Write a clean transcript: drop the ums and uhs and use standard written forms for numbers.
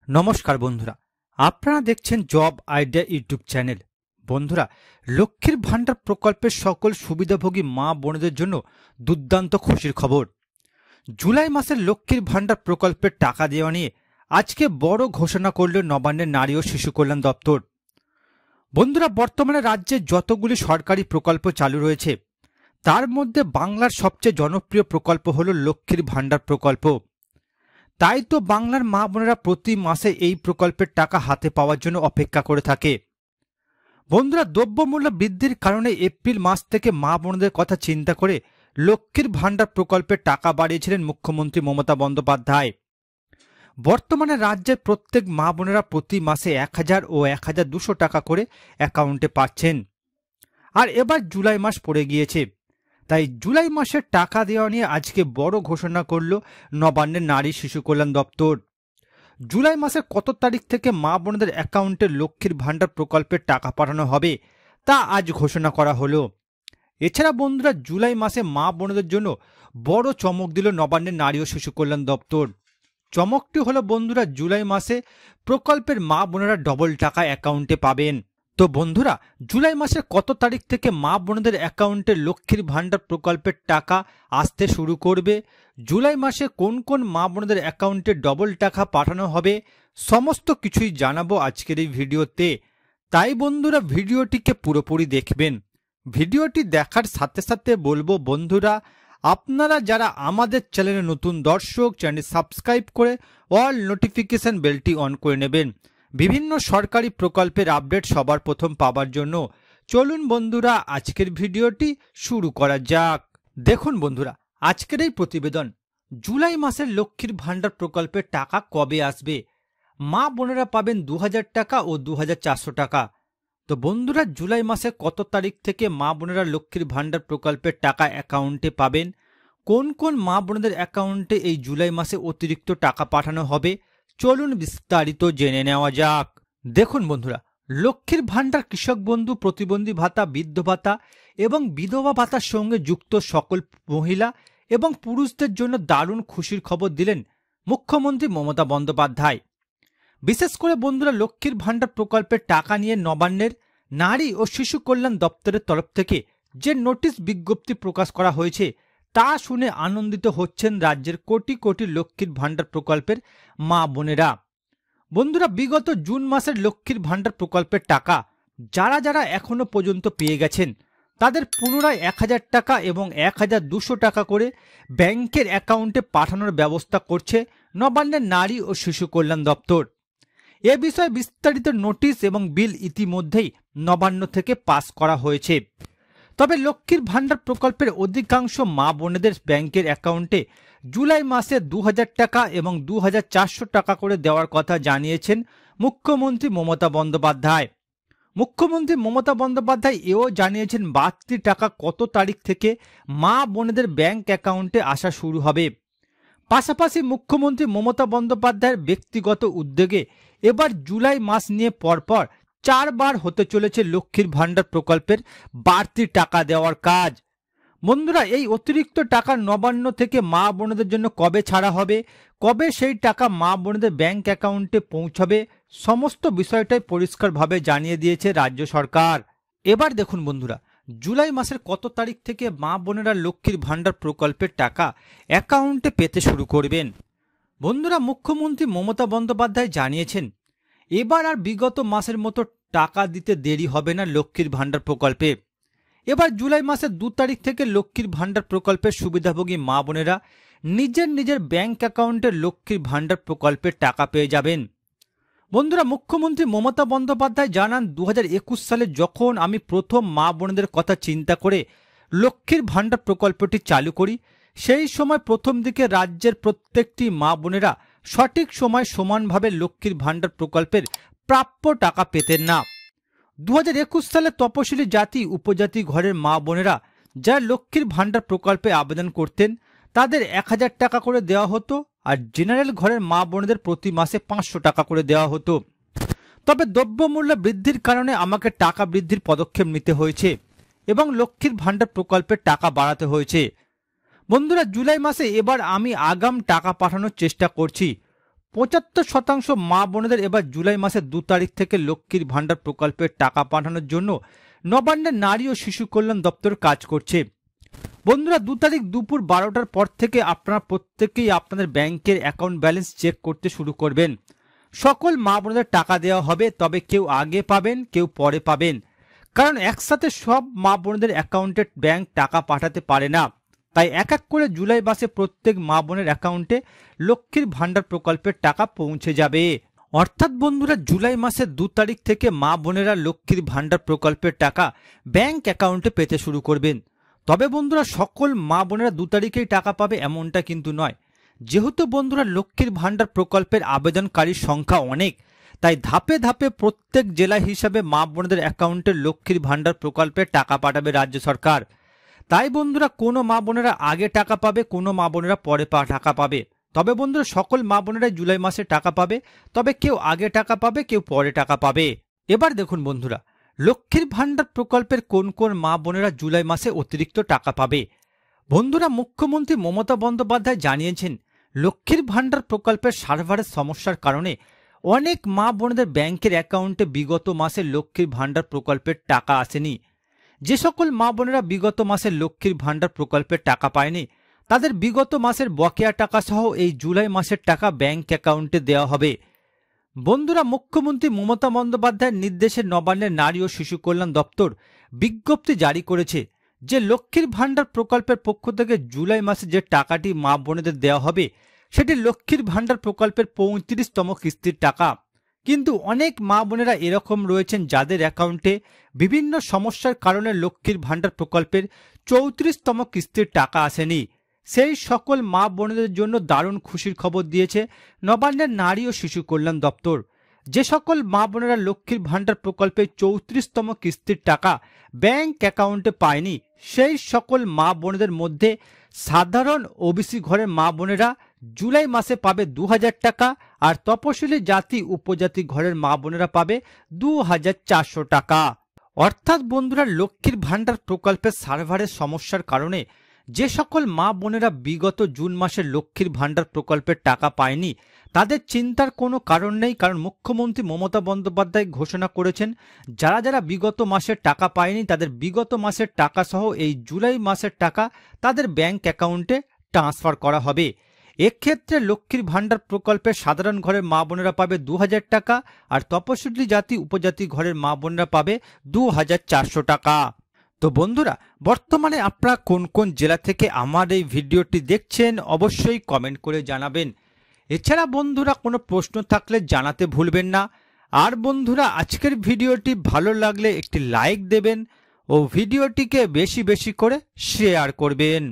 নমস্কার বন্ধুরা, আপনারা দেখছেন জব আইডিয়া ইউটিউব চ্যানেল। বন্ধুরা, লক্ষ্মীর ভান্ডার প্রকল্পের সকল সুবিধাভোগী মা বোনেদের জন্য দুর্দান্ত খুশির খবর। জুলাই মাসের লক্ষ্মীর ভান্ডার প্রকল্পের টাকা দেওয়া নিয়ে আজকে বড় ঘোষণা করল নবান্নের নারী ও শিশু কল্যাণ দপ্তর। বন্ধুরা, বর্তমানে রাজ্যে যতগুলি সরকারি প্রকল্প চালু রয়েছে তার মধ্যে বাংলার সবচেয়ে জনপ্রিয় প্রকল্প হল লক্ষ্মীর ভান্ডার প্রকল্প। তাই তো বাংলার মা বোনেরা প্রতি মাসে এই প্রকল্পের টাকা হাতে পাওয়ার জন্য অপেক্ষা করে থাকে। বন্ধুরা, দ্রব্যমূল্য বৃদ্ধির কারণে এপ্রিল মাস থেকে মা বোনদের কথা চিন্তা করে লক্ষ্মীর ভান্ডার প্রকল্পের টাকা বাড়িয়েছিলেন মুখ্যমন্ত্রী মমতা বন্দ্যোপাধ্যায়। বর্তমানে রাজ্যের প্রত্যেক মা বোনেরা প্রতি মাসে 1000 ও 1200 টাকা করে অ্যাকাউন্টে পাচ্ছেন। আর এবার জুলাই মাস পড়ে গিয়েছে, তাই জুলাই মাসের টাকা দেওয়া নিয়ে আজকে বড় ঘোষণা করল নবান্নের নারী শিশু কল্যাণ দপ্তর। জুলাই মাসের কত তারিখ থেকে মা বোনদের অ্যাকাউন্টে লক্ষ্মীর ভান্ডার প্রকল্পের টাকা পাঠানো হবে তা আজ ঘোষণা করা হলো। এছাড়া বন্ধুরা, জুলাই মাসে মা বোনদের জন্য বড় চমক দিল নবান্নের নারী ও শিশু কল্যাণ দপ্তর। চমকটি হলো বন্ধুরা, জুলাই মাসে প্রকল্পের মা বোনেরা ডবল টাকা অ্যাকাউন্টে পাবেন। তো বন্ধুরা, জুলাই মাসের কত তারিখ থেকে মা বোনদের অ্যাকাউন্টে লক্ষ্মীর ভান্ডার প্রকল্পের টাকা আসতে শুরু করবে, জুলাই মাসে কোন কোন মা বোনদের অ্যাকাউন্টে ডবল টাকা পাঠানো হবে, সমস্ত কিছুই জানাবো আজকের এই ভিডিওতে। তাই বন্ধুরা, ভিডিওটিকে পুরোপুরি দেখবেন। ভিডিওটি দেখার সাথে সাথে বলবো বন্ধুরা, আপনারা যারা আমাদের চ্যানেলে নতুন দর্শক, চ্যানেল সাবস্ক্রাইব করে অল নোটিফিকেশন বেলটি অন করে নেবেন বিভিন্ন সরকারি প্রকল্পের আপডেট সবার প্রথম পাবার জন্য। চলুন বন্ধুরা, আজকের ভিডিওটি শুরু করা যাক। দেখুন বন্ধুরা, আজকের এই প্রতিবেদন, জুলাই মাসের লক্ষ্মীর ভান্ডার প্রকল্পের টাকা কবে আসবে। মা বোনেরা পাবেন 2000 টাকা ও 2400 টাকা। তো বন্ধুরা, জুলাই মাসে কত তারিখ থেকে মা বোনেরা লক্ষ্মীর ভান্ডার প্রকল্পের টাকা অ্যাকাউন্টে পাবেন, কোন কোন মা বোনদের অ্যাকাউন্টে এই জুলাই মাসে অতিরিক্ত টাকা পাঠানো হবে, চলুন বিস্তারিত জেনে নেওয়া যাক। দেখুন বন্ধুরা, লক্ষ্মীর ভান্ডার কৃষক বন্ধু, প্রতিবন্ধী ভাতা, বৃদ্ধ ভাতা এবং বিধবা ভাতার সঙ্গে যুক্ত সকল মহিলা এবং পুরুষদের জন্য দারুণ খুশির খবর দিলেন মুখ্যমন্ত্রী মমতা বন্দ্যোপাধ্যায়। বিশেষ করে বন্ধুরা, লক্ষ্মীর ভান্ডার প্রকল্পের টাকা নিয়ে নবান্নের নারী ও শিশু কল্যাণ দপ্তরের তরফ থেকে যে নোটিশ বিজ্ঞপ্তি প্রকাশ করা হয়েছে তা শুনে আনন্দিত হচ্ছেন রাজ্যের কোটি কোটি লক্ষ্মীর ভান্ডার প্রকল্পের মা বোনেরা। বন্ধুরা, বিগত জুন মাসের লক্ষ্মীর ভান্ডার প্রকল্পের টাকা যারা যারা এখনো পর্যন্ত পেয়ে গেছেন তাদের পুনরায় 1000 টাকা এবং 1200 টাকা করে ব্যাংকের অ্যাকাউন্টে পাঠানোর ব্যবস্থা করছে নবান্নের নারী ও শিশু কল্যাণ দপ্তর। এ বিষয়ে বিস্তারিত নোটিশ এবং বিল ইতিমধ্যেই নবান্ন থেকে পাস করা হয়েছে। তবে লক্ষ্মীর ভান্ডার প্রকল্পের অধিকাংশ মা বোনেদের ব্যাংকের অ্যাকাউন্টে জুলাই মাসে 2000 টাকা এবং 2400 টাকা করে দেওয়ার কথা জানিয়েছেন মুখ্যমন্ত্রী মমতা বন্দ্যোপাধ্যায়। মুখ্যমন্ত্রী মমতা বন্দ্যোপাধ্যায় এও জানিয়েছেন বাড়তি টাকা কত তারিখ থেকে মা বোনেদের ব্যাংক অ্যাকাউন্টে আসা শুরু হবে। পাশাপাশি মুখ্যমন্ত্রী মমতা বন্দ্যোপাধ্যায়ের ব্যক্তিগত উদ্যোগে এবার জুলাই মাস নিয়ে পরপর 4 বার হতে চলেছে লক্ষ্মীর ভান্ডার প্রকল্পের বাড়তি টাকা দেওয়ার কাজ। বন্ধুরা, এই অতিরিক্ত টাকা নবান্ন থেকে মা বোনদের জন্য কবে ছাড়া হবে, কবে সেই টাকা মা বোনদের ব্যাংক অ্যাকাউন্টে পৌঁছাবে, সমস্ত বিষয়টাই পরিষ্কারভাবে জানিয়ে দিয়েছে রাজ্য সরকার। এবার দেখুন বন্ধুরা, জুলাই মাসের কত তারিখ থেকে মা বোনেরা লক্ষ্মীর ভান্ডার প্রকল্পের টাকা অ্যাকাউন্টে পেতে শুরু করবেন। বন্ধুরা, মুখ্যমন্ত্রী মমতা বন্দ্যোপাধ্যায় জানিয়েছেন এবার আর বিগত মাসের মতো টাকা দিতে দেরি হবে না লক্ষ্মীর ভান্ডার প্রকল্পে। এবার জুলাই মাসের 2 তারিখ থেকে লক্ষ্মীর ভান্ডার প্রকল্পের সুবিধাভোগী মা বোনেরা নিজের নিজের ব্যাংক অ্যাকাউন্টে লক্ষ্মীর ভান্ডার প্রকল্পের টাকা পেয়ে যাবেন। বন্ধুরা, মুখ্যমন্ত্রী মমতা বন্দ্যোপাধ্যায় জানান, 2021 সালে যখন আমি প্রথম মা বোনদের কথা চিন্তা করে লক্ষ্মীর ভান্ডার প্রকল্পটি চালু করি, সেই সময় প্রথম দিকে রাজ্যের প্রত্যেকটি মা বোনেরা সঠিক সময় সমানভাবে লক্ষ্মীর ভান্ডার প্রকল্পের প্রাপ্য টাকা পেতেন না। 2021 সালে তপশিলি জাতি উপজাতি ঘরের মা বোনেরা যারা লক্ষ্মীর ভান্ডার প্রকল্পে আবেদন করতেন তাদের 1000 টাকা করে দেওয়া হতো, আর জেনারেল ঘরের মা বোনেদের প্রতি মাসে 500 টাকা করে দেওয়া হতো। তবে দ্রব্যমূল্য বৃদ্ধির কারণে আমাকে টাকা বৃদ্ধির পদক্ষেপ নিতে হয়েছে এবং লক্ষ্মীর ভান্ডার প্রকল্পের টাকা বাড়াতে হয়েছে। বন্ধুরা, জুলাই মাসে এবার আমি আগাম টাকা পাঠানোর চেষ্টা করছি। ৭৫% মা বোনেদের এবার জুলাই মাসের ২ তারিখ থেকে লক্ষ্মীর ভাণ্ডার প্রকল্পের টাকা পাঠানোর জন্য নবান্নের নারী ও শিশু কল্যাণ দপ্তর কাজ করছে। বন্ধুরা, ২ তারিখ দুপুর ১২টার পর থেকে আপনারা প্রত্যেকেই আপনাদের ব্যাংকের অ্যাকাউন্ট ব্যালেন্স চেক করতে শুরু করবেন। সকল মা বোনেদের টাকা দেওয়া হবে, তবে কেউ আগে পাবেন, কেউ পরে পাবেন। কারণ একসাথে সব মা বোনেদের অ্যাকাউন্টে ব্যাংক টাকা পাঠাতে পারে না। তাই এক এক করে জুলাই মাসে প্রত্যেক মা বোনের অ্যাকাউন্টে লক্ষ্মীর ভাণ্ডার প্রকল্পের টাকা পৌঁছে যাবে। অর্থাৎ বন্ধুরা, জুলাই মাসের ২ তারিখ থেকে মা বোনেরা লক্ষ্মীর ভাণ্ডার প্রকল্পের টাকা ব্যাংক অ্যাকাউন্টে পেতে শুরু করবেন। তবে বন্ধুরা, সকল মা বোনেরা ২ তারিখেই টাকা পাবে এমনটা কিন্তু নয়। যেহেতু বন্ধুরা লক্ষ্মীর ভাণ্ডার প্রকল্পের আবেদনকারীর সংখ্যা অনেক, তাই ধাপে ধাপে প্রত্যেক জেলা হিসাবে মা বোনেদের অ্যাকাউন্টে লক্ষ্মীর ভাণ্ডার প্রকল্পের টাকা পাঠাবে রাজ্য সরকার। তাই বন্ধুরা, কোনো মা বোনেরা আগে টাকা পাবে, কোনো মা বোনেরা পরে টাকা পাবে। তবে বন্ধুরা, সকল মা বোনেরাই জুলাই মাসে টাকা পাবে, তবে কেউ আগে টাকা পাবে, কেউ পরে টাকা পাবে। এবার দেখুন বন্ধুরা, লক্ষ্মীর ভাণ্ডার প্রকল্পের কোন কোন মা বোনেরা জুলাই মাসে অতিরিক্ত টাকা পাবে। বন্ধুরা, মুখ্যমন্ত্রী মমতা বন্দ্যোপাধ্যায় জানিয়েছেন, লক্ষ্মীর ভাণ্ডার প্রকল্পের সার্ভারের সমস্যার কারণে অনেক মা বোনেদের ব্যাংকের অ্যাকাউন্টে বিগত মাসে লক্ষ্মীর ভাণ্ডার প্রকল্পের টাকা আসেনি। যে সকল মা বোনেরা বিগত মাসে লক্ষ্মীর ভাণ্ডার প্রকল্পের টাকা পায়নি, তাদের বিগত মাসের বকেয়া টাকা সহ এই জুলাই মাসের টাকা ব্যাংক অ্যাকাউন্টে দেওয়া হবে। বন্ধুরা, মুখ্যমন্ত্রী মমতা বন্দ্যোপাধ্যায়ের নির্দেশে নবান্নের নারী ও শিশু কল্যাণ দপ্তর বিজ্ঞপ্তি জারি করেছে যে লক্ষ্মীর ভাণ্ডার প্রকল্পের পক্ষ থেকে জুলাই মাসে যে টাকাটি মা বোনেদের দেওয়া হবে সেটি লক্ষ্মীর ভাণ্ডার প্রকল্পের ৩৫তম কিস্তির টাকা। কিন্তু অনেক মা বোনেরা এরকম রয়েছেন যাদের অ্যাকাউন্টে বিভিন্ন সমস্যার কারণে লক্ষ্মীর ভাণ্ডার প্রকল্পের ৩৪তম কিস্তির টাকা আসেনি। সেই সকল মা বোনেদের জন্য দারুণ খুশির খবর দিয়েছে নবান্নের নারী ও শিশু কল্যাণ দপ্তর। যে সকল মা বোনেরা লক্ষ্মীর ভাণ্ডার প্রকল্পের ৩৪তম কিস্তির টাকা ব্যাংক অ্যাকাউন্টে পায়নি, সেই সকল মা বোনেদের মধ্যে সাধারণ ওবিসি ঘরের মা বোনেরা জুলাই মাসে পাবে ২০০০ টাকা, আর তপশিলি জাতি উপজাতি ঘরের মা বোনেরা পাবে ২৪০০ টাকা। অর্থাৎ বন্ধুরা, লক্ষ্মীর ভাণ্ডার প্রকল্পের সার্ভারের সমস্যার কারণে যে সকল মা বোনেরা বিগত জুন মাসে লক্ষ্মীর ভাণ্ডার প্রকল্পের টাকা পায়নি, তাদের চিন্তার কোনো কারণ নেই। কারণ মুখ্যমন্ত্রী মমতা বন্দ্যোপাধ্যায় ঘোষণা করেছেন, যারা যারা বিগত মাসের টাকা পায়নি তাদের বিগত মাসের টাকা সহ এই জুলাই মাসের টাকা তাদের ব্যাংক অ্যাকাউন্টে ট্রান্সফার করা হবে। এক্ষেত্রে লক্ষ্মীর ভাণ্ডার প্রকল্পের সাধারণ ঘরের মা বোনেরা পাবে ২০০০ টাকা, আর তপশিলি জাতি উপজাতি ঘরের মা বোনেরা পাবে ২৪০০ টাকা। তো বন্ধুরা, বর্তমানে আপনারা কোন কোন জেলা থেকে আমার এই ভিডিওটি দেখছেন অবশ্যই কমেন্ট করে জানাবেন। এছাড়া বন্ধুরা, কোনো প্রশ্ন থাকলে জানাতে ভুলবেন না। আর বন্ধুরা, আজকের ভিডিওটি ভালো লাগলে একটি লাইক দেবেন ও ভিডিওটিকে বেশি বেশি করে শেয়ার করবেন।